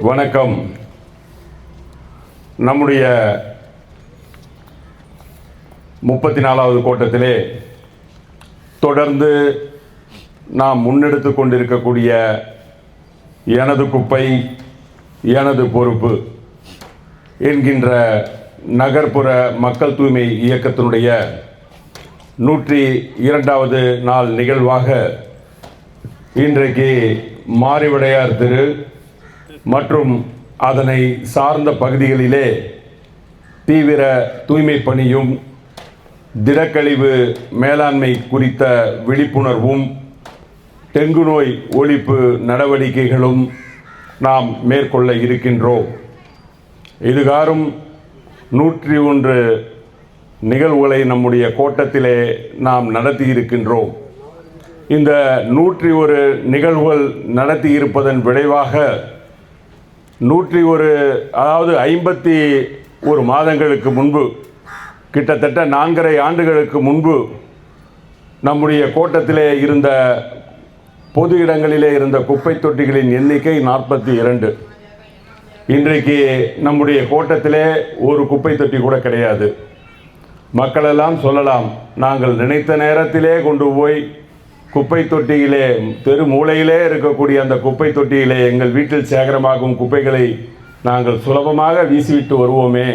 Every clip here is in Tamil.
வணக்கம். நம்முடைய 34வது கூட்டத்திலே தொடர்ந்து நாம் முன்னெடுத்து கொண்டிருக்கக்கூடிய எனது குப்பை எனது பொறுப்பு என்கின்ற நகர்ப்புற மக்கள் தூய்மை இயக்கத்தினுடைய 102வது நாள் நிகழ்வாக இன்றைக்கு மாரிவிடையார் தெரு மற்றும் அதனை சார்ந்த பகுதிகளிலே தீவிர தூய்மை பணியும் திடக்கழிவு மேலாண்மை குறித்த விழிப்புணர்வும் டெங்கு நோய் ஒழிப்பு நடவடிக்கைகளும் நாம் மேற்கொள்ள இருக்கின்றோம். இதுகாரும் 101 நிகழ்வுகளை நம்முடைய கோட்டத்திலே நாம் நடத்தி இருக்கின்றோம். இந்த 101 நிகழ்வுகள் நடத்தி இருப்பதன் விளைவாக 101 அதாவது 51 மாதங்களுக்கு முன்பு, கிட்டத்தட்ட 4.5 ஆண்டுகளுக்கு முன்பு நம்முடைய கோட்டத்திலே இருந்த பொது இடங்களிலே இருந்த குப்பை தொட்டிகளின் எண்ணிக்கை 42. இன்றைக்கு நம்முடைய கோட்டத்திலே ஒரு குப்பை தொட்டி கூட கிடையாது. மக்களெல்லாம் சொல்லலாம், நாங்கள் நினைத்த நேரத்திலே கொண்டு போய் குப்பை தொட்டியிலே, தெரு மூலையிலே இருக்கக்கூடிய அந்த குப்பை தொட்டியிலே எங்கள் வீட்டில் சேகரமாகும் குப்பைகளை நாங்கள் சுலபமாக வீசிவிட்டு வருவோமே.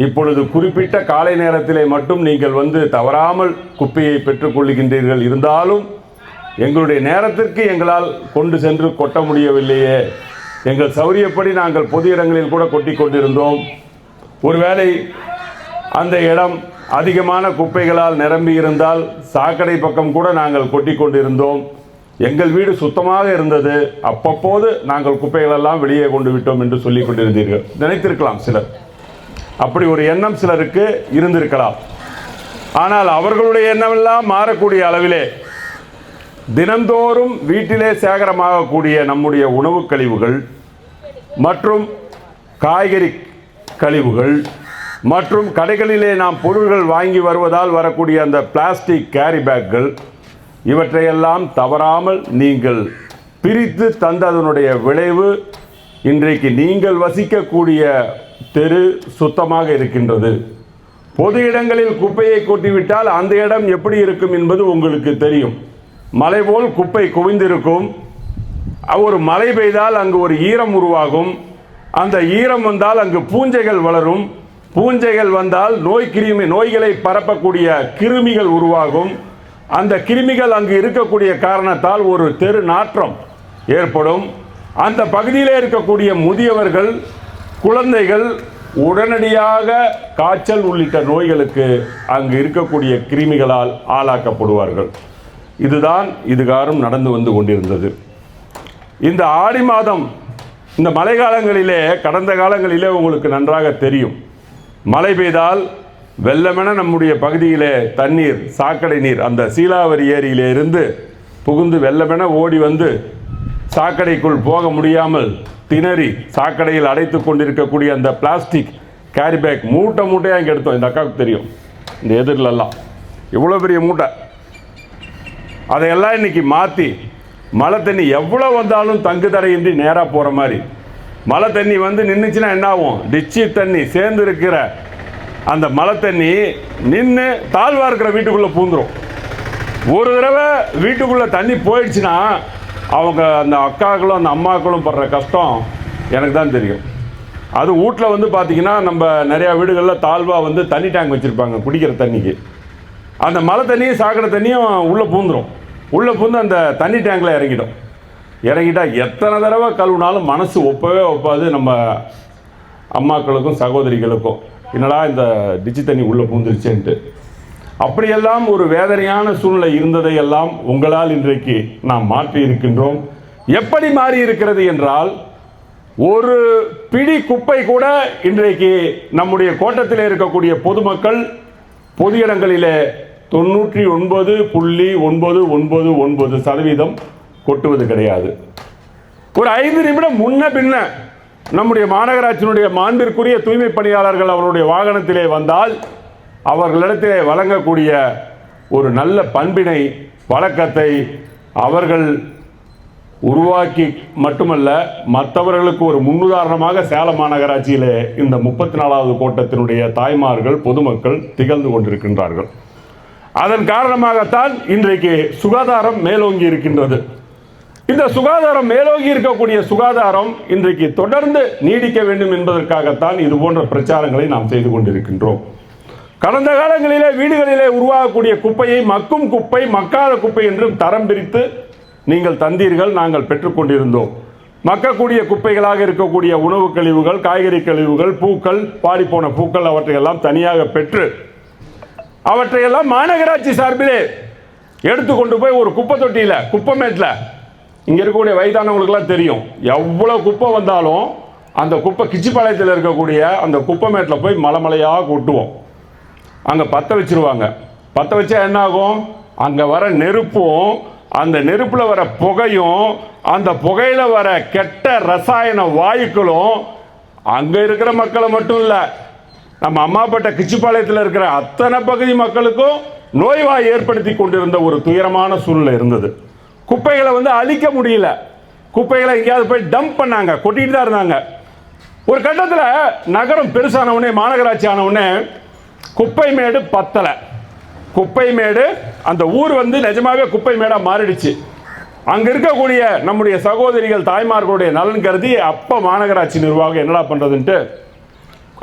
இப்பொழுது குறிப்பிட்ட காலை நேரத்திலே மட்டும் நீங்கள் வந்து தவறாமல் குப்பையை பெற்றுக்கொள்கின்றீர்கள். இருந்தாலும் எங்களுடைய நேரத்திற்கு எங்களால் கொண்டு சென்று கொட்ட முடியவில்லையே. எங்கள் சௌரியப்படி நாங்கள் பொது இடங்களில் கூட கொட்டி கொண்டிருந்தோம். ஒருவேளை அந்த இடம் அதிகமான குப்பைகளால் நிரம்பி இருந்தால் சாக்கடை பக்கம் கூட நாங்கள் கொட்டி கொண்டிருந்தோம். எங்கள் வீடு சுத்தமாக இருந்தது. அப்பப்போது நாங்கள் குப்பைகளெல்லாம் வெளியே கொண்டு விட்டோம் என்று சொல்லிக் கொண்டிருந்தீர்கள். நினைத்திருக்கலாம் சிலர், அப்படி ஒரு எண்ணம் சிலருக்கு இருந்திருக்கலாம். ஆனால் அவர்களுடைய எண்ணமெல்லாம் மாறக்கூடிய அளவிலே தினந்தோறும் வீட்டிலே சேகரமாகக்கூடிய நம்முடைய உணவு கழிவுகள் மற்றும் காய்கறி கழிவுகள் மற்றும் கடைகளிலே நாம் பொருள்கள் வாங்கி வருவதால் வரக்கூடிய அந்த பிளாஸ்டிக் கேரி பேக்குகள், இவற்றையெல்லாம் தவறாமல் நீங்கள் பிரித்து தந்ததனுடைய விளைவு இன்றைக்கு நீங்கள் வசிக்கக்கூடிய தெரு சுத்தமாக இருக்கின்றது. பொது இடங்களில் குப்பையை கொட்டிவிட்டால் அந்த இடம் எப்படி இருக்கும் என்பது உங்களுக்கு தெரியும். மலை போல் குப்பை குவிந்திருக்கும். ஒரு மழை பெய்தால் அங்கு ஒரு ஈரம் உருவாகும். அந்த ஈரம் வந்தால் அங்கு பூஞ்சைகள் வளரும். பூஞ்சைகள் வந்தால் நோய்களை பரப்பக்கூடிய கிருமிகள் உருவாகும். அந்த கிருமிகள் அங்கு இருக்கக்கூடிய காரணத்தால் ஒரு தெரு நாற்றம் ஏற்படும். அந்த பகுதியிலே இருக்கக்கூடிய முதியவர்கள், குழந்தைகள் உடனடியாக காய்ச்சல் உள்ளிட்ட நோய்களுக்கு அங்கு இருக்கக்கூடிய கிருமிகளால் ஆளாக்கப்படுவார்கள். இதுதான் இதுகாரும் நடந்து வந்து கொண்டிருந்தது. இந்த ஆடி மாதம், இந்த மழை காலங்களிலே, கடந்த காலங்களிலே உங்களுக்கு நன்றாக தெரியும், மழை பெய்தால் வெள்ளமென நம்முடைய பகுதியிலே தண்ணீர், சாக்கடை நீர் அந்த சீலாவரி ஏரியிலே இருந்து புகுந்து வெள்ளமென ஓடி வந்து சாக்கடைக்குள் போக முடியாமல் திணறி சாக்கடையில் அடைத்து கொண்டிருக்கக்கூடிய அந்த பிளாஸ்டிக் கேரி பேக் மூட்டையாக இங்கே எடுத்தோம். இந்த அக்காவுக்கு தெரியும், இந்த எதிரிலெல்லாம் இவ்வளோ பெரிய மூட்டை. அதையெல்லாம் இன்னைக்கு மாற்றி மழை தண்ணி எவ்வளோ வந்தாலும் தங்கு தடையின்றி நேராக போகிற மாதிரி, மழை தண்ணி வந்து நின்றுச்சுன்னா என்ன ஆகும், டிச்சி தண்ணி சேர்ந்து இருக்கிற அந்த மழை தண்ணி நின்று தாழ்வாக இருக்கிற வீட்டுக்குள்ளே பூந்துடும். ஒரு தடவை வீட்டுக்குள்ளே தண்ணி போயிடுச்சுன்னா அவங்க அந்த அக்காக்களும் அந்த அம்மாக்களும் படுற கஷ்டம் எனக்கு தான் தெரியும். அது வீட்டில் வந்து பார்த்திங்கன்னா நம்ம நிறையா வீடுகளில் தாழ்வாக வந்து தண்ணி டேங்க் வச்சுருப்பாங்க குடிக்கிற தண்ணிக்கு. அந்த மழை தண்ணியும் சாக்கடை தண்ணியும் உள்ளே பூந்துடும். உள்ளே பூந்து அந்த தண்ணி டேங்கில் இறங்கிட்டால் எத்தனை தடவை கழுவுனாலும் மனசு ஒப்பாது நம்ம அம்மாக்களுக்கும் சகோதரிகளுக்கும். என்னடா இந்த டிச்சி தண்ணி உள்ளே பூந்துருச்சேன்ட்டு. அப்படியெல்லாம் ஒரு வேதனையான சூழ்நிலை இருந்ததையெல்லாம் உங்களால் இன்றைக்கு நாம் மாற்றி இருக்கின்றோம். எப்படி மாறி இருக்கிறது என்றால், ஒரு பிடி குப்பை கூட இன்றைக்கு நம்முடைய கோட்டத்தில் இருக்கக்கூடிய பொதுமக்கள் பொது இடங்களிலே 99.999% கொட்டுவது கிடையாது. ஒரு 5 நிமிடம் முன்ன பின்ன நம்முடைய மாநகராட்சியினுடைய மாண்பிற்குரிய தூய்மை பணியாளர்கள் அவருடைய வாகனத்திலே வந்தால் அவர்களிடத்திலே வழங்கக்கூடிய ஒரு நல்ல பண்பினை, பழக்கத்தை அவர்கள் உருவாக்கி மட்டுமல்ல, மற்றவர்களுக்கு ஒரு முன்னுதாரணமாக சேலம் மாநகராட்சியிலே இந்த 34வது கோட்டத்தினுடைய தாய்மார்கள், பொதுமக்கள் திகழ்ந்து கொண்டிருக்கின்றார்கள். அதன் காரணமாகத்தான் இன்றைக்கு சுகாதாரம் மேலோங்கி இருக்கின்றது. இந்த சுகாதாரம் மேலோங்கி இருக்கக்கூடிய சுகாதாரம் இன்றைக்கு தொடர்ந்து நீடிக்க வேண்டும் என்பதற்காகத்தான் இது போன்ற பிரச்சாரங்களை நாம் செய்து கொண்டிருக்கின்றோம். கடந்த காலங்களிலே வீடுகளிலே உருவாகக்கூடிய குப்பையை மக்கும் குப்பை, மக்காத குப்பை என்று தரம் பிரித்து நீங்கள் தந்தீர்கள், நாங்கள் பெற்றுக்கொண்டிருந்தோம். மக்கக்கூடிய குப்பைகளாக இருக்கக்கூடிய உணவு கழிவுகள், காய்கறி கழிவுகள், பூக்கள், பாடிப்போன பூக்கள், அவற்றையெல்லாம் தனியாக பெற்று அவற்றையெல்லாம் மாநகராட்சி சார்பிலே எடுத்துக்கொண்டு போய் ஒரு குப்பை தொட்டியில், குப்பைமேட்டில், இங்கே இருக்கக்கூடிய வயதானவங்களுக்குலாம் தெரியும், எவ்வளோ குப்பை வந்தாலும் அந்த குப்பை கிச்சிப்பாளையத்தில் இருக்கக்கூடிய அந்த குப்பைமேட்டில் போய் மலையாக கொட்டுவோம். அங்கே பற்ற வச்சிருவாங்க. பற்ற வச்சா என்ன ஆகும்? அங்கே வர நெருப்பும், அந்த நெருப்பில் வர புகையும், அந்த புகையில் வர கெட்ட ரசாயன வாயுக்களும் அங்கே இருக்கிற மக்களை மட்டும் இல்லை, நம்ம அம்மாப்பேட்டை கிச்சிப்பாளையத்தில் இருக்கிற அத்தனை பகுதி மக்களுக்கும் நோய்வாய் ஏற்படுத்தி கொண்டிருந்த ஒரு துயரமான சூழ்நிலை இருந்தது. குப்பைகளை அழிக்க முடியல. குப்பைகளை எங்கேயாவது போய் டம்ப் பண்ணாங்க, கொட்டிட்டு தான் இருந்தாங்க. ஒரு கட்டத்தில் நகரம் பெருசானவுடனே, மாநகராட்சி ஆனவுடனே குப்பை மேடு பத்தலை. குப்பை மேடு, அந்த ஊர் நிஜமாவே குப்பை மேடாக மாறிடுச்சு. அங்கே இருக்கக்கூடிய நம்முடைய சகோதரிகள், தாய்மார்களுடைய நலன் கருதி அப்போ மாநகராட்சி நிர்வாகம் என்னடா பண்ணுறதுன்ட்டு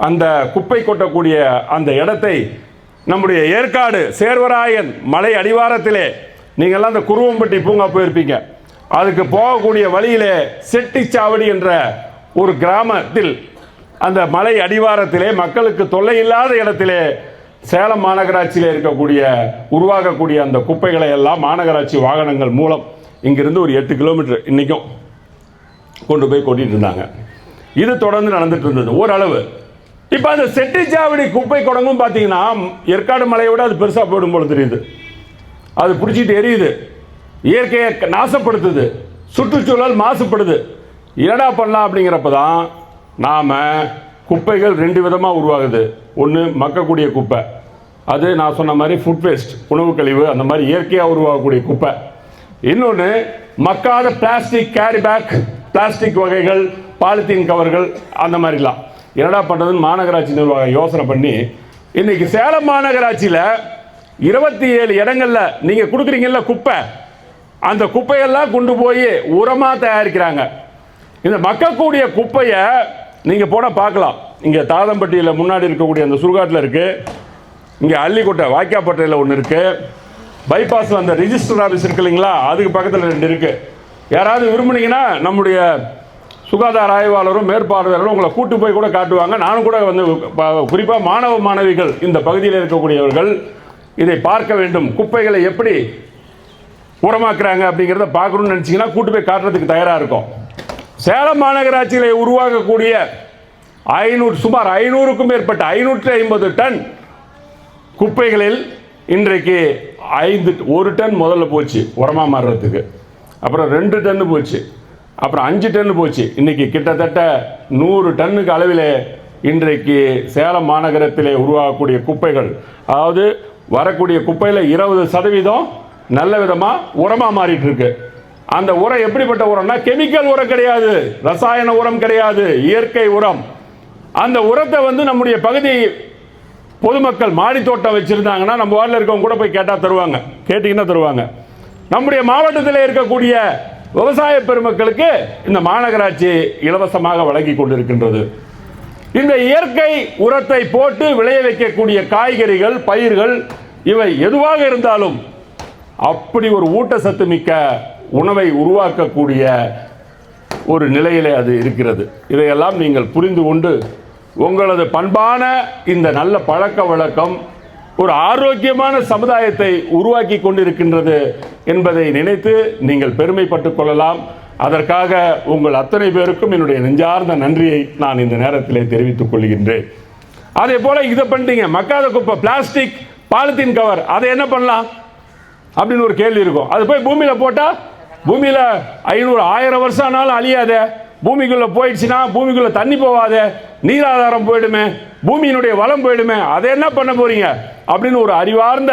அந்த குப்பை கொட்டக்கூடிய அந்த இடத்தை நம்முடைய ஏற்காடு சேர்வராயன் மலை அடிவாரத்திலே, நீங்கள்லாம் அந்த குருவம்பட்டி பூங்கா போயிருப்பீங்க, அதுக்கு போகக்கூடிய வழியிலே செட்டிச்சாவடி என்ற ஒரு கிராமத்தில், அந்த மலை அடிவாரத்திலே மக்களுக்கு தொல்லை இல்லாத இடத்திலே சேலம் மாநகராட்சியில் இருக்கக்கூடிய உருவாகக்கூடிய அந்த குப்பைகளை எல்லாம் மாநகராட்சி வாகனங்கள் மூலம் இங்கிருந்து ஒரு 8 கிலோமீட்டர் இன்றைக்கும் கொண்டு போய் கொட்டிட்டு இருந்தாங்க. இது தொடர்ந்து நடந்துட்டு இருந்தது ஓரளவு. இப்போ அந்த செட்டிச்சாவடி குப்பை குடங்கும் பார்த்தீங்கன்னா ஏற்காடு மலையை விட அது பெருசாக போயிடும் போல தெரியுது. அது பிடிச்சிட்டு எரியுது, இயற்கையை நாசப்படுத்துது, சுற்றுச்சூழல் மாசுபடுது. என்னடா பண்ணலாம் அப்படிங்கிறப்ப தான் நாம் குப்பைகள் 2 விதமாக உருவாகுது. ஒன்று மக்கக்கூடிய குப்பை, அது நான் சொன்ன மாதிரி ஃபுட் வேஸ்ட், உணவு கழிவு, அந்த மாதிரி இயற்கையாக உருவாகக்கூடிய குப்பை. இன்னொன்று மக்காத பிளாஸ்டிக் கேரி பேக், பிளாஸ்டிக் வகைகள், பாலித்தீன் கவர்கள், அந்த மாதிரிலாம். என்னடா பண்ணுறதுன்னு மாநகராட்சி நிர்வாகம் யோசனை பண்ணி இன்னைக்கு சேலம் மாநகராட்சியில் 27 இடங்களில் நீங்கள் கொடுக்குறீங்கல்ல குப்பை, அந்த குப்பையெல்லாம் கொண்டு போய் உரமாக தயாரிக்கிறாங்க. இந்த மக்கக்கூடிய குப்பையை நீங்கள் போனால் பார்க்கலாம். இங்கே தாதம்பட்டியில் முன்னாடி இருக்கக்கூடிய அந்த சுடுகாட்டில் இருக்குது, இங்கே அள்ளிக்கோட்டை வாய்க்காப்பட்டையில் ஒன்று இருக்குது, பைபாஸில் அந்த ரிஜிஸ்டர் ஆஃபீஸ் இருக்கு இல்லைங்களா, அதுக்கு பக்கத்தில் 2 இருக்குது. யாராவது விரும்புனீங்கன்னா நம்முடைய சுகாதார ஆய்வாளரும் மேற்பார்வையாளரும் உங்களை கூட்டு போய் கூட காட்டுவாங்க. நானும் கூட குறிப்பாக மாணவ மாணவிகள் இந்த பகுதியில் இருக்கக்கூடியவர்கள் இதை பார்க்க வேண்டும், குப்பைகளை எப்படி உரமாக்குறாங்க அப்படிங்கிறத பார்க்கணும்னு நினச்சிங்கன்னா கூட்டு போய் காட்டுறதுக்கு தயாராக இருக்கும். சேலம் மாநகராட்சியில் உருவாகக்கூடிய சுமார் 500க்கும் மேற்பட்ட 550 டன் குப்பைகளில் இன்றைக்கு 1 டன் முதல்ல போச்சு உரமாக மாறுறதுக்கு, அப்புறம் 2 டன்னு போச்சு, அப்புறம் 5 டன்னு போச்சு. இன்றைக்கி கிட்டத்தட்ட 100 டன்னுக்கு அளவில் இன்றைக்கு சேலம் மாநகரத்திலே உருவாகக்கூடிய குப்பைகள், அதாவது வரக்கூடிய குப்பையில் 20% நல்ல விதமாக உரமாக மாறிட்டு இருக்கு. அந்த உரம் எப்படிப்பட்ட உரம்னா கெமிக்கல் உரம் கிடையாது, ரசாயன உரம் கிடையாது, இயற்கை உரம். அந்த உரத்தை நம்முடைய பகுதி பொதுமக்கள் மாடி தோட்டம் வச்சுருந்தாங்கன்னா நம்ம வார்டில் இருக்கவங்க கூட போய் கேட்டால் தருவாங்க, கேட்டிங்கன்னா தருவாங்க. நம்முடைய மாவட்டத்தில் இருக்கக்கூடிய விவசாய பெருமக்களுக்கு இந்த மாநகராட்சி இலவசமாக வழங்கி கொண்டிருக்கின்றது. இந்த இயற்கை உரத்தை போட்டு விளைய வைக்கக்கூடிய காய்கறிகள், பயிர்கள், இவை எதுவாக இருந்தாலும் அப்படி ஒரு ஊட்டச்சத்து மிக்க உணவை உருவாக்கக்கூடிய ஒரு நிலையிலே அது இருக்கிறது. இதையெல்லாம் நீங்கள் புரிந்து கொண்டு உங்களது பண்பான இந்த நல்ல பழக்க வழக்கம் ஒரு ஆரோக்கியமான சமுதாயத்தை உருவாக்கி கொண்டிருக்கின்றது என்பதை நினைத்து நீங்கள் பெருமைப்பட்டுக் கொள்ளலாம். அதற்காக உங்கள் அத்தனை பேருக்கும் என்னுடைய நெஞ்சார்ந்த நன்றியை நான் இந்த நேரத்திலே தெரிவித்துக் கொள்கின்றேன். அதே போல இதை பண்ணிட்டீங்க, மக்காத குப்பை, பிளாஸ்டிக், பாலித்தீன் கவர், அதை என்ன பண்ணலாம் அப்படின்னு ஒரு கேள்வி இருக்கும். அது போய் பூமியில் போட்டால் பூமியில் 500-1000 வருஷம் ஆனாலும் அழியாத, பூமிக்குள்ளே போயிடுச்சுன்னா பூமிக்குள்ளே தண்ணி போகாத, நீராதாரம் போயிடுமே, பூமியினுடைய வளம் போயிடுமே, அதை என்ன பண்ண போறீங்க அப்படின்னு ஒரு அறிவார்ந்த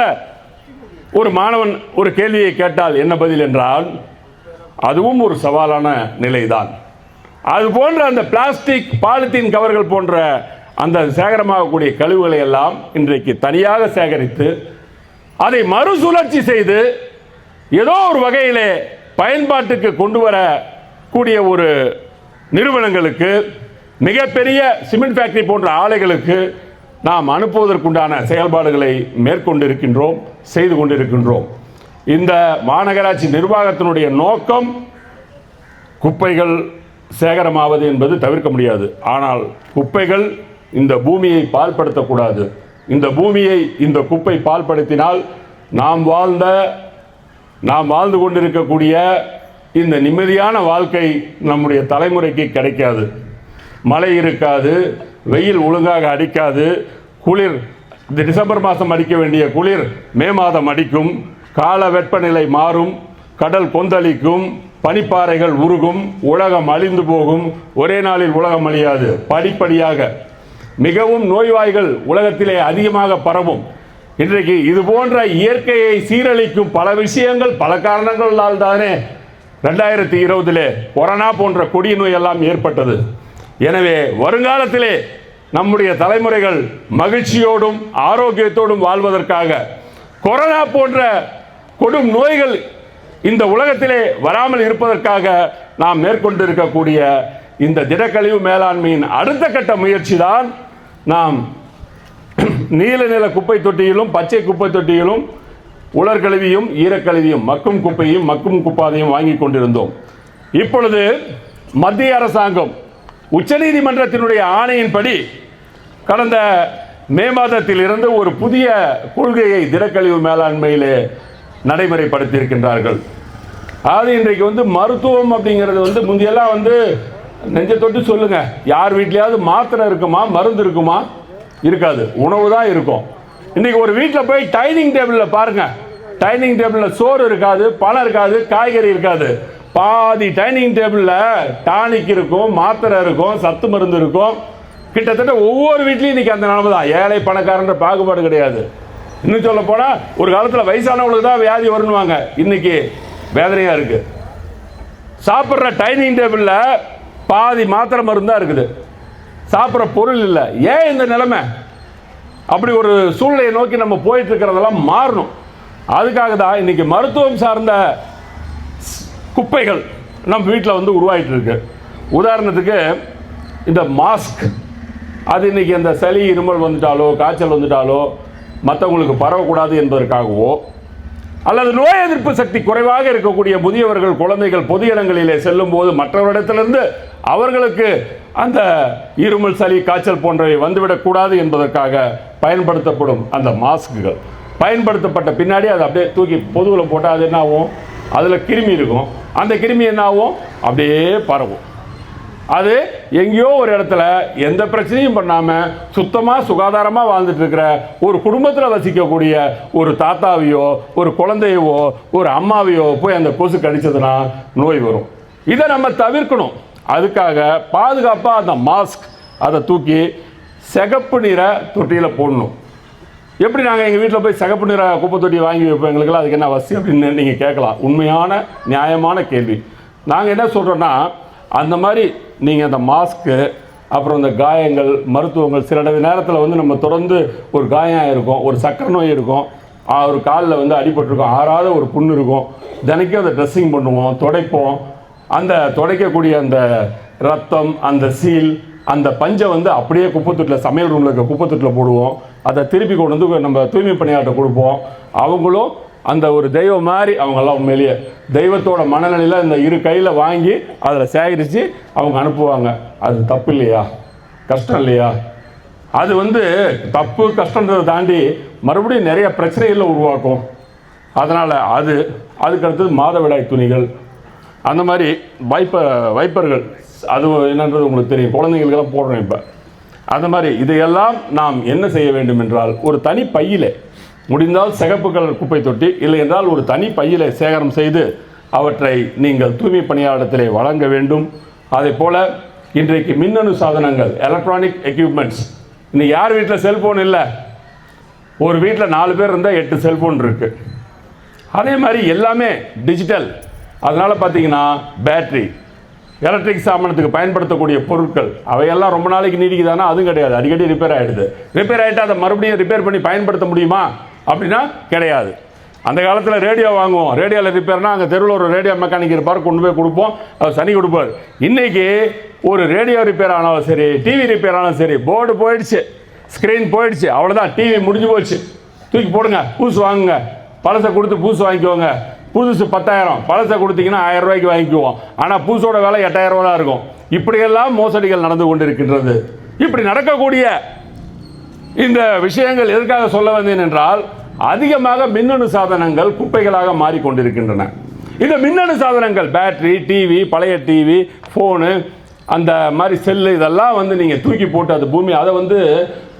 ஒரு மாணவன் ஒரு கேள்வியை கேட்டால் என்ன பதில் என்றால், அதுவும் ஒரு சவாலான நிலைதான். அது போன்ற அந்த பிளாஸ்டிக் பாலித்தீன் கவர்கள் போன்ற அந்த சேகரமாகக்கூடிய கழிவுகளை எல்லாம் இன்றைக்கு தனியாக சேகரித்து அதை மறுசுழற்சி செய்து ஏதோ ஒரு வகையிலே பயன்பாட்டுக்கு கொண்டு வரக்கூடிய ஒரு நிறுவனங்களுக்கு, மிகப்பெரிய சிமெண்ட் ஃபேக்டரி போன்ற ஆலைகளுக்கு நாம் அனுப்புவதற்குண்டான செயல்பாடுகளை மேற்கொண்டிருக்கின்றோம், செய்து கொண்டிருக்கின்றோம். இந்த மாநகராட்சி நிர்வாகத்தினுடைய நோக்கம் குப்பைகள் சேகரமாவது என்பது தவிர்க்க முடியாது. ஆனால் குப்பைகள் இந்த பூமியை பாழ்படுத்தக்கூடாது. இந்த பூமியை இந்த குப்பை பாழ்படுத்தினால் நாம் வாழ்ந்து கொண்டிருக்கக்கூடிய இந்த நிம்மதியான வாழ்க்கை நம்முடைய தலைமுறைக்கு கிடைக்காது. மழை இருக்காது, வெயில் ஒழுங்காக அடிக்காது, குளிர் இந்த டிசம்பர் மாதம் அடிக்க வேண்டிய குளிர் மே மாதம் அடிக்கும், கால வெப்பநிலை மாறும், கடல் கொந்தளிக்கும், பனிப்பாறைகள் உருகும், உலகம் அழிந்து போகும். ஒரே நாளில் உலகம் அழியாது, படிப்படியாக. மிகவும் நோய்வாய்கள் உலகத்திலே அதிகமாக பரவும். இன்றைக்கு இது போன்ற இயற்கையை சீரழிக்கும் பல விஷயங்கள், பல காரணங்களால் தானே 2020 கொரோனா போன்ற கொடிய நோய் எல்லாம் ஏற்பட்டது. எனவே வருங்காலத்திலே நம்முடைய தலைமுறைகள் மகிழ்ச்சியோடும் ஆரோக்கியத்தோடும் வாழ்வதற்காக கொரோனா போன்ற கொடும் நோய்கள் இந்த உலகத்திலே வராமல் இருப்பதற்காக நாம் மேற்கொண்டிருக்கக்கூடிய இந்த திடக்கழிவு மேலாண்மையின் அடுத்த கட்ட முயற்சி தான் நாம் நீல நில குப்பை தொட்டியிலும் பச்சை குப்பை தொட்டியிலும் உலர்கழிவியும் ஈரக்கழிவியும் மக்கும் குப்பையும் மக்கும் குப்பாதையும் வாங்கி கொண்டிருந்தோம். இப்பொழுது மத்திய அரசாங்கம் உச்சநீதிமன்றத்தினுடைய ஆணையின்படி கடந்த மே மாதத்தில் இருந்து ஒரு புதிய கொள்கையை திடக்கழிவு மேலாண்மையிலே நடைமுறைப்படுத்தியிருக்கின்றார்கள். அது இன்றைக்கு மருத்துவம் அப்படிங்கிறது முந்தையெல்லாம் நெஞ்ச தொட்டு சொல்லுங்க, யார் வீட்லையாவது மாத்திரை இருக்குமா, மருந்து இருக்குமா? இருக்காது, உணவு தான் இருக்கும். இன்னைக்கு ஒரு வீட்டில் போய் டைனிங் டேபிளில் பாருங்க, டைனிங் டேபிளில் சோறு இருக்காது, பழம் இருக்காது, காய்கறி இருக்காது. பாதி டைனிங் டேபிளில் டானிக் இருக்கும், மாத்திரை இருக்கும், சத்து மருந்து இருக்கும். கிட்டத்தட்ட ஒவ்வொரு வீட்லையும் இன்னைக்கு அந்த நிலைமை தான். ஏழை பணக்காரன்ற பாகுபாடு கிடையாது. இன்னும் சொல்ல போனால் ஒரு காலத்தில் வயசானவங்களுக்கு தான் வியாதி வரணுவாங்க, இன்னைக்கு வேதனையாக இருக்கு. சாப்பிட்ற டைனிங் டேபிளில் பாதி மாத்திரை மருந்து தான் இருக்குது, சாப்பிட்ற பொருள் இல்லை. ஏன் இந்த நிலைமை? அப்படி ஒரு சூழ்நிலையை நோக்கி நம்ம போயிட்டு இருக்கிறதெல்லாம் மாறணும். அதுக்காக தான் இன்னைக்கு மருத்துவம் சார்ந்த குப்பைகள் நம்ம வீட்டில் உருவாகிட்டு இருக்கு. உதாரணத்துக்கு இந்த மாஸ்க், அது இன்னைக்கு அந்த சளி இருமல் வந்துட்டாலோ காய்ச்சல் வந்துட்டாலோ மற்றவங்களுக்கு பரவக்கூடாது என்பதற்காகவோ, அல்லது நோய் எதிர்ப்பு சக்தி குறைவாக இருக்கக்கூடிய முதியவர்கள் குழந்தைகள் பொது இடங்களிலே செல்லும் போது மற்றவரிடத்திலிருந்து அவர்களுக்கு அந்த இருமல் சளி காய்ச்சல் போன்றவை வந்துவிடக்கூடாது என்பதற்காக பயன்படுத்தப்படும் அந்த மாஸ்க்குகள் பயன்படுத்தப்பட்ட பின்னாடி அதை அப்படியே தூக்கி பொதுவில் போட்டால் அது என்ன ஆகும்? அதில் கிருமி இருக்கும், அந்த கிருமி என்ன ஆகும்? அப்படியே பரவும். அது எங்கேயோ ஒரு இடத்துல எந்த பிரச்சனையும் பண்ணாமல் சுத்தமாக சுகாதாரமாக வாழ்ந்துட்டு இருக்கிற ஒரு குடும்பத்தில் வசிக்கக்கூடிய ஒரு தாத்தாவையோ ஒரு குழந்தையவோ ஒரு அம்மாவையோ போய் அந்த கொசு கடிச்சதுன்னா நோய் வரும். இதை நம்ம தவிர்க்கணும். அதுக்காக பாதுகாப்பாக அந்த மாஸ்க் அதை தூக்கி சிகப்பு நிற தொட்டியில் போடணும். எப்படி நாங்கள் எங்கள் வீட்டில் போய் சிகப்பு நிற குப்பை தொட்டி வாங்கி வைப்போம், எங்களுக்கெல்லாம் அதுக்கு என்ன அவசியம் அப்படின்னு நீங்கள் கேட்கலாம். உண்மையான நியாயமான கேள்வி. நாங்கள் என்ன சொல்கிறோன்னா, அந்த மாதிரி நீங்கள் அந்த மாஸ்க்கு, அப்புறம் இந்த காயங்கள், மருத்துவங்கள், சில நேரத்தில் நம்ம தொடர்ந்து ஒரு காயம் இருக்கும், ஒரு சக்கரை நோய் இருக்கும், ஒரு காலில் அடிபட்டிருக்கும், ஆறாத ஒரு புண்ணு இருக்கும், தினைக்கும் அதை ட்ரெஸ்ஸிங் பண்ணுவோம், துடைப்போம். அந்த துடைக்கக்கூடிய அந்த ரத்தம், அந்த சீல், அந்த பஞ்சை அப்படியே குப்பைத்தொட்டில், சமையல் ரூமில் இருக்க குப்பைத்தொட்டில் போடுவோம். அதை திருப்பி கொண்டு நம்ம தூய்மை பணியாற்ற கொடுப்போம். அவங்களும் அந்த ஒரு தெய்வம் மாதிரி, அவங்கெல்லாம் உண்மையிலேயே தெய்வத்தோட மனநிலையில் இந்த இரு கையில் வாங்கி அதில் சேகரித்து அவங்க அனுப்புவாங்க. அது தப்பு இல்லையா? கஷ்டம் இல்லையா? அது தப்பு கஷ்டன்றதை தாண்டி மறுபடியும் நிறைய பிரச்சனைகளை உருவாக்கும். அதனால் அதுக்கடுத்தது மாதவிடாய் துணிகள், அந்த மாதிரி வைப்பர்கள், அது என்னன்றது உங்களுக்கு தெரியும், குழந்தைங்களுக்கெல்லாம் போடுறோம். இப்போ அந்த மாதிரி இதையெல்லாம் நாம் என்ன செய்ய வேண்டும் என்றால், ஒரு தனி பையிலே, முடிந்தால் சிகப்பு கலர் குப்பை தொட்டி, இல்லை என்றால் ஒரு தனி பையிலே சேகரம் செய்து அவற்றை நீங்கள் தூய்மை பணியாளத்திலே வழங்க வேண்டும். அதே போல் இன்றைக்கு மின்னணு சாதனங்கள், எலக்ட்ரானிக் எக்யூப்மெண்ட்ஸ், இன்னைக்கு யார் வீட்டில் செல்ஃபோன் இல்லை? ஒரு வீட்டில் 4 பேர் இருந்தால் 8 செல்ஃபோன் இருக்குது. அதே மாதிரி எல்லாமே டிஜிட்டல். அதனால் பார்த்தீங்கன்னா பேட்ரி, எலக்ட்ரிக் சாமானத்துக்கு பயன்படுத்தக்கூடிய பொருட்கள் அவையெல்லாம் ரொம்ப நாளைக்கு நீடிக்குதானா? அதுவும் கிடையாது. அடிக்கடி ரிப்பேர் ஆகிடுது. ரிப்பேர் ஆகிட்டு அதை மறுபடியும் ரிப்பேர் பண்ணி பயன்படுத்த முடியுமா அப்படின்னா கிடையாது. அந்த காலத்தில் ரேடியோ வாங்குவோம். ரேடியோவில் ரிப்பேர்னா அங்கே தெருவில் ஒரு ரேடியோ மெக்கானிக் இருப்பார், கொண்டு போய் கொடுப்போம், அவர் சனி கொடுப்பார். இன்றைக்கி ஒரு ரேடியோ ரிப்பேர் ஆனாலும் சரி, டிவி ரிப்பேர் ஆனாலும் சரி, போர்டு போயிடுச்சு, ஸ்க்ரீன் போயிடுச்சு, அவ்வளோதான், டிவி முடிஞ்சு போச்சு, தூக்கி போடுங்க, புதுசு வாங்குங்க, பழசை கொடுத்து புதுசு வாங்கிக்குவோங்க. புதுசு 10,000, பழசை கொடுத்தீங்கன்னா 1000 ரூபாய்க்கு வாங்கிக்குவோம். ஆனால் புதுசோட விலை 8000 ரூபா தான் இருக்கும். இப்படியெல்லாம் மோசடிகள் நடந்து கொண்டிருக்கின்றது. இப்படி நடக்கக்கூடிய இந்த விஷயங்கள் எதற்காக சொல்ல வந்தேன் என்றால், அதிகமாக மின்னணு சாதனங்கள் குப்பைகளாக மாறிக்கொண்டிருக்கின்றன. இந்த மின்னணு சாதனங்கள், பேட்டரி, டிவி, பழைய டிவி, ஃபோனு, அந்த மாதிரி செல்லு, இதெல்லாம் வந்து நீங்கள் தூக்கி போட்டு அது பூமி அதை வந்து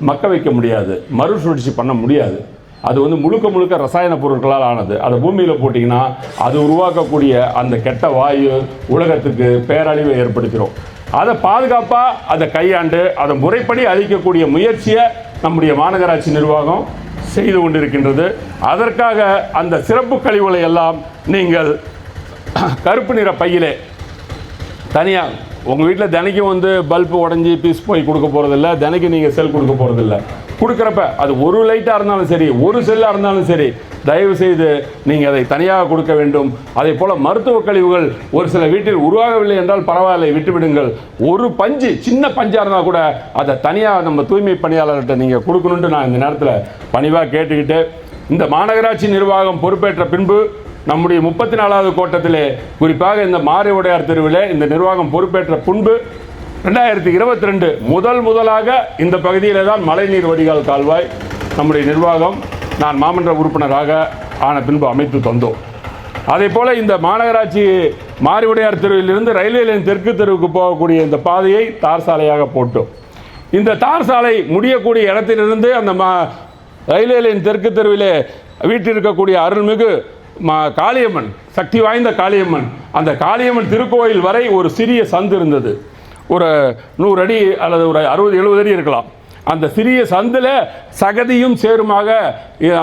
மக்க வைக்க முடியாது, மறுசுழற்சி பண்ண முடியாது. அது வந்து முழுக்க முழுக்க ரசாயன பொருட்களால் ஆனது. அதை பூமியில் போட்டிங்கன்னா அது உருவாக்கக்கூடிய அந்த கெட்ட வாயு உலகத்துக்கு பேரழிவை ஏற்படுத்திடும். அதை பாதுகாப்பாக அதை கையாண்டு அதை முறைப்படி அளிக்கக்கூடிய முயற்சியை நம்முடைய மாநகராட்சி நிர்வாகம் செய்து கொண்டிருக்கின்றது. அதற்காக அந்த சிறப்பு கழிவுகளை எல்லாம் நீங்கள் கருப்பு நிற பையிலே தனியாக உங்கள் வீட்டில் தினைக்கும் வந்து பல்பு உடஞ்சி பீஸ் போய் கொடுக்க போகிறதில்ல, தினைக்கும் நீங்கள் செல் கொடுக்க போகிறதில்ல. கொடுக்குறப்ப அது ஒரு லைட்டாக இருந்தாலும் சரி, ஒரு செல்லாக இருந்தாலும் சரி, தயவு செய்து நீங்கள் அதை தனியாக கொடுக்க வேண்டும். அதே போல் மருத்துவ கழிவுகள் ஒரு சில வீட்டில் உருவாகவில்லை என்றால் பரவாயில்லை, விட்டுவிடுங்கள். ஒரு பஞ்சு, சின்ன பஞ்சாக இருந்தால் கூட அதை தனியாக நம்ம தூய்மை பணியாளர்கிட்ட நீங்கள் கொடுக்கணுன்ட்டு நான் இந்த நேரத்தில் பணிவாக கேட்டுக்கிட்டு, இந்த மாநகராட்சி நிர்வாகம் பொறுப்பேற்ற பின்பு நம்முடைய 34வது கோட்டத்திலே, குறிப்பாக இந்த மாரிவுடையார் தெருவிலே இந்த நிர்வாகம் பொறுப்பேற்ற பின்பு 2022 முதலாக இந்த பகுதியிலே தான் மழைநீர் வடிகால் கால்வாய் நம்முடைய நிர்வாகம், நான் மாமன்ற உறுப்பினராக ஆன பின்பு அமைத்து தந்தோம். அதே போல் இந்த மாநகராட்சி மாரிவுடையார் தெருவிலிருந்து ரயில்வே லைன் தெற்கு தெருவுக்கு போகக்கூடிய இந்த பாதையை தார் சாலையாக போட்டோம். இந்த தார் சாலை முடியக்கூடிய இடத்திலிருந்து அந்த ரயில்வே லைன் தெற்கு தெருவிலே வீட்டிருக்கக்கூடிய அருள்மிகு காளியம்மன், சக்தி வாய்ந்த காளியம்மன், அந்த காளியம்மன் திருக்கோயில் வரை ஒரு சிறிய சந்து இருந்தது. ஒரு 100 அடி அல்லது ஒரு 60-70 அடி இருக்கலாம். அந்த சிறிய சந்தில் சகதியும் சேருமாக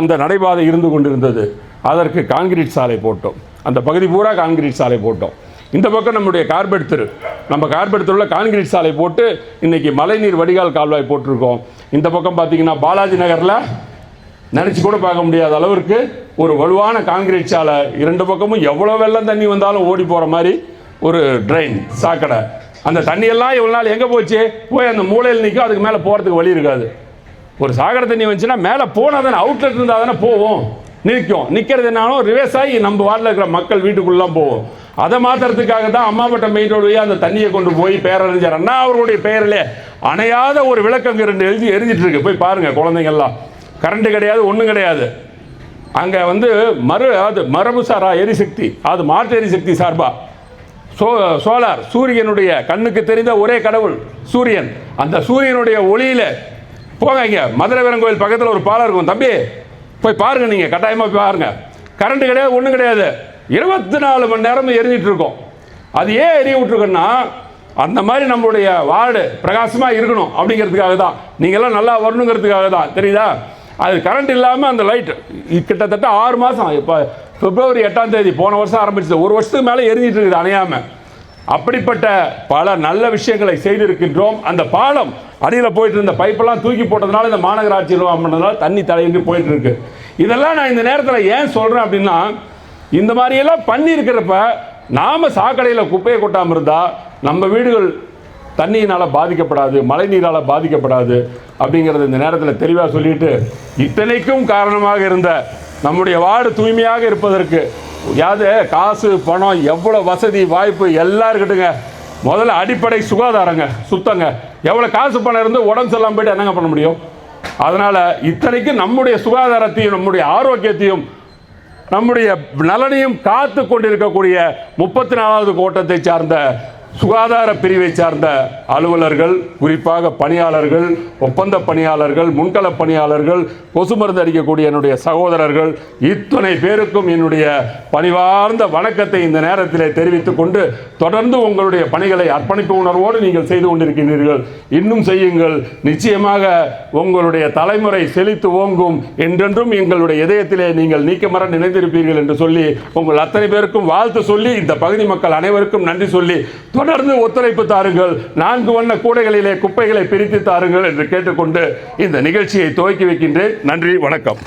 அந்த நடைபாதை இருந்து கொண்டிருந்தது. அதற்கு கான்கிரீட் சாலை போட்டோம். அந்த பகுதி பூரா கான்கிரீட் சாலை போட்டோம். இந்த பக்கம் நம்முடைய கார்பெட் தெரு, நம்ம கார்பெட் தெருவில் கான்கிரீட் சாலை போட்டு இன்றைக்கி மழைநீர் வடிகால் கால்வாய் போட்டிருக்கோம். இந்த பக்கம் பார்த்திங்கன்னா பாலாஜி நகரில் நினச்சி கூட பார்க்க முடியாத அளவிற்கு ஒரு வலுவான கான்கிரீட் சாலை, 2 பக்கமும் எவ்வளோ வெள்ளம் தண்ணி வந்தாலும் ஓடி போகிற மாதிரி ஒரு ட்ரெயின், சாக்கடை. அந்த தண்ணியெல்லாம் இவ்வளோ நாள் எங்கே போச்சு? போய் அந்த மூலையில் நிற்கும், அதுக்கு மேலே போகிறதுக்கு வழி இருக்காது. ஒரு சாக்கடை தண்ணி வந்துச்சுன்னா மேலே போனால் தானே, அவுட்லெட் இருந்தால் தானே போவோம், நிற்கிறது என்னாலும் ரிவர்ஸ் ஆகி நம்ம வார்டில் இருக்கிற மக்கள் வீட்டுக்குள்ளெலாம் போவோம். அதை மாற்றுறதுக்காக தான் அம்மாபட்டம் மெயின் ரோடு அந்த தண்ணியை கொண்டு போய் பேரறிஞர் அண்ணா அவர்களுடைய பெயரிலே அணையாத ஒரு விளக்கங்க 2 எரிஞ்சிட்டு இருக்கு. போய் பாருங்கள் குழந்தைங்கள்லாம். கரண்ட்டு கிடையாது, ஒன்றும் கிடையாது. அங்கே வந்து மரபுசாரா எரிசக்தி, அது மாற்று எரிசக்தி சார்பாக சோலார், சூரியனுடைய கண்ணுக்கு தெரிந்த ஒரே கடவுள் சூரியன். அந்த சூரியனுடைய ஒளியில் போங்க. இங்கே மதுரை வீரன் கோயில் பக்கத்தில் ஒரு பாலம் இருக்கும் தம்பி, போய் பாருங்கள், நீங்கள் கட்டாயமாக போய் பாருங்கள். கரண்ட்டு கிடையாது, ஒன்றும் கிடையாது. 24 மணி நேரமும் எரிஞ்சிட்டு இருக்கோம். அது ஏன் எரிய விட்டுருக்குன்னா, அந்த மாதிரி நம்மளுடைய வார்டு பிரகாசமாக இருக்கணும் அப்படிங்கிறதுக்காக தான், நீங்கள்லாம் நல்லா வரணுங்கிறதுக்காக தான், தெரியுதா? அது கரண்ட் இல்லாமல் அந்த லைட் கிட்டத்தட்ட 6 மாதம், இப்போ பிப்ரவரி 8ஆம் தேதி போன வருஷம் ஆரம்பிச்சது, 1 வருஷத்துக்கு மேலே எரிஞ்சிட்டு இருக்குது அணையாமல். அப்படிப்பட்ட பல நல்ல விஷயங்களை செய்திருக்கின்றோம். அந்த பாலம் அடியில் போயிட்டு இருந்த பைப்பெல்லாம் தூக்கி போட்டதுனால, இந்த மாநகராட்சி நிர்வாகம் பண்ணதுனால தண்ணி தலையின்றி போயிட்டு இருக்கு. இதெல்லாம் நான் இந்த நேரத்தில் ஏன் சொல்கிறேன் அப்படின்னா, இந்த மாதிரியெல்லாம் பண்ணியிருக்கிறப்ப நாம் சாக்கடையில் குப்பையை கொட்டாமல் இருந்தால் நம்ம வீடுகள் தண்ணியினால் பாதிக்கப்படாது, மழை நீரால் பாதிக்கப்படாது அப்படிங்கிறது இந்த நேரத்தில் தெளிவாக சொல்லிட்டு, இத்தனைக்கும் காரணமாக இருந்த நம்முடைய வார்டு தூய்மையாக இருப்பதற்கு யாது காசு பணம் எவ்வளோ வசதி வாய்ப்பு எல்லாம் இருக்கட்டுங்க, முதல்ல அடிப்படை சுகாதாரங்க, சுத்தங்க. எவ்வளோ காசு பணம் இருந்து உடம்பு சரியில்லாமல் போய்ட்டு என்னங்க பண்ண முடியும்? அதனால் இத்தனைக்கும் நம்முடைய சுகாதாரத்தையும் நம்முடைய ஆரோக்கியத்தையும் நம்முடைய நலனையும் காத்து கொண்டிருக்கக்கூடிய 34வது கோட்டத்தை சார்ந்த சுகாதார பிரிவை சார்ந்த அலுவலர்கள், குறிப்பாக பணியாளர்கள், ஒப்பந்த பணியாளர்கள், முன்கள பணியாளர்கள், கொசு மருந்து அடிக்கக்கூடிய என்னுடைய சகோதரர்கள், இத்தனை பேருக்கும் என்னுடைய பணிவார்ந்த வணக்கத்தை இந்த நேரத்தில் தெரிவித்துக் கொண்டு, தொடர்ந்து உங்களுடைய பணிகளை அர்ப்பணிப்பு உணர்வோடு நீங்கள் செய்து கொண்டிருக்கின்றீர்கள். இன்னும் செய்யுங்கள். நிச்சயமாக உங்களுடைய தலைமுறை செழித்து ஓங்கும். என்றென்றும் எங்களுடைய இதயத்திலே நீங்கள் நீக்கமர நினைந்திருப்பீர்கள் என்று சொல்லி உங்கள் அத்தனை பேருக்கும் வாழ்த்து சொல்லி, இந்த பகுதி மக்கள் அனைவருக்கும் நன்றி சொல்லி, தொடர்ந்து ஒத்துழைப்பு தாருங்கள். 4 வண்ண கூடைகளிலே குப்பைகளை பிரித்து தாருங்கள் என்று கேட்டுக்கொண்டு இந்த நிகழ்ச்சியை துவக்கி வைக்கின்றேன். நன்றி, வணக்கம்.